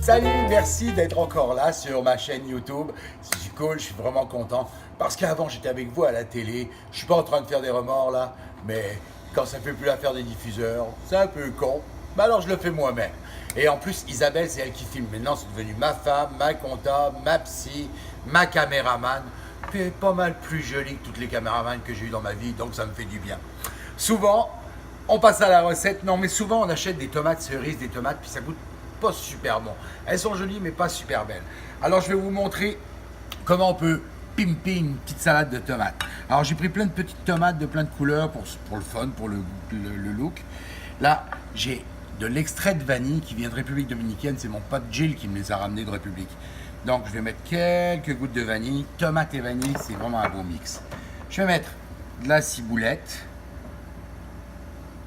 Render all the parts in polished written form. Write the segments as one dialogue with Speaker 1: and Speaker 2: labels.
Speaker 1: Salut, merci d'être encore là sur ma chaîne YouTube. C'est cool, je suis vraiment content. Parce qu'avant, j'étais avec vous à la télé. Je suis pas en train de faire des remords là, mais quand ça fait plus l'affaire des diffuseurs, c'est un peu con. Mais alors, je le fais moi-même. Et en plus, Isabelle, c'est elle qui filme. Maintenant, c'est devenu ma femme, ma comptable, ma psy, ma caméraman. Puis elle est pas mal plus jolie que toutes les caméramans que j'ai eues dans ma vie, donc ça me fait du bien. Souvent, on passe à la recette. Non, mais souvent, on achète des tomates cerises, des tomates, puis ça goûte pas super bon. Elles sont jolies, mais pas super belles. Alors, je vais vous montrer comment on peut pimper une petite salade de tomates. Alors, j'ai pris plein de petites tomates de plein de couleurs pour le fun, pour le look. Là, j'ai de l'extrait de vanille qui vient de République Dominicaine. C'est mon pote Jill qui me les a ramenés de République. Donc, je vais mettre quelques gouttes de vanille. Tomate et vanille, c'est vraiment un beau mix. Je vais mettre de la ciboulette,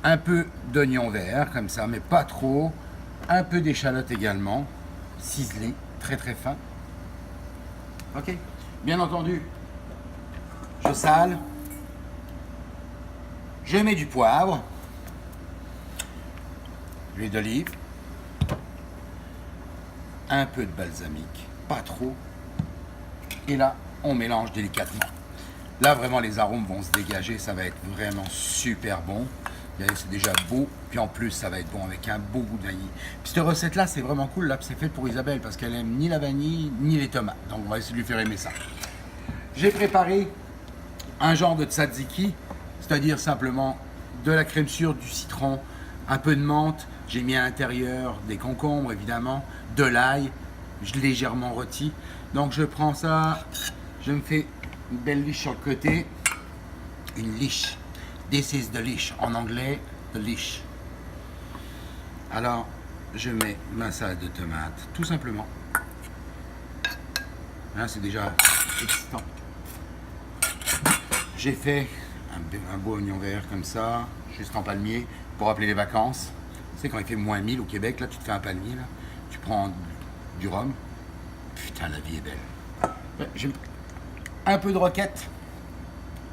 Speaker 1: un peu d'oignon vert, comme ça, mais pas trop. Un peu d'échalote également, ciselé, très très fin. Ok. Bien entendu, je sale. Je mets du poivre, l'huile d'olive, un peu de balsamique, pas trop. Et là, on mélange délicatement. Là, vraiment, les arômes vont se dégager. Ça va être vraiment super bon. C'est déjà beau. Puis en plus, ça va être bon avec un beau goût de vanille. Puis cette recette-là, c'est vraiment cool. Là, c'est fait pour Isabelle parce qu'elle aime ni la vanille, ni les tomates. Donc, on va essayer de lui faire aimer ça. J'ai préparé un genre de tzatziki, c'est-à-dire simplement de la crème sûre, du citron, un peu de menthe. J'ai mis à l'intérieur des concombres, évidemment, de l'ail, légèrement rôti. Donc, je prends ça, je me fais une belle liche sur le côté. Une liche. This is the liche. En anglais, the liche. Alors, je mets ma salade de tomates, tout simplement. Là, c'est déjà excitant. J'ai fait un beau oignon vert comme ça, juste en palmier, pour rappeler les vacances. Tu sais, quand il fait moins 1000 au Québec, là, tu te fais un palmier, là. Tu prends du rhum. Putain, la vie est belle. J'ai un peu de roquette,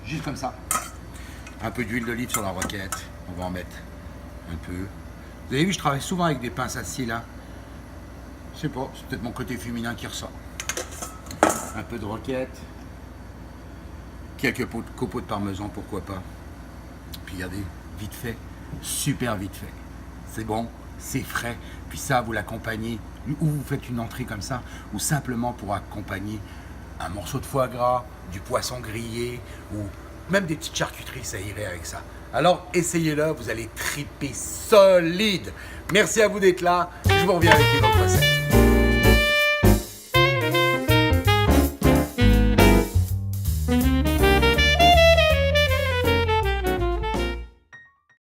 Speaker 1: juste comme ça. Un peu d'huile d'olive sur la roquette. On va en mettre un peu. Vous avez vu, je travaille souvent avec des pinces à scie là. Je sais pas, c'est peut-être mon côté féminin qui ressort. Un peu de roquette. Quelques copeaux de parmesan, pourquoi pas. Puis regardez, vite fait, super vite fait. C'est bon, c'est frais. Puis ça, vous l'accompagnez, ou vous faites une entrée comme ça, ou simplement pour accompagner un morceau de foie gras, du poisson grillé, ou même des petites charcuteries, ça irait avec ça. Alors, essayez-le, vous allez triper solide. Merci à vous d'être là. Je vous reviens avec une autre recette.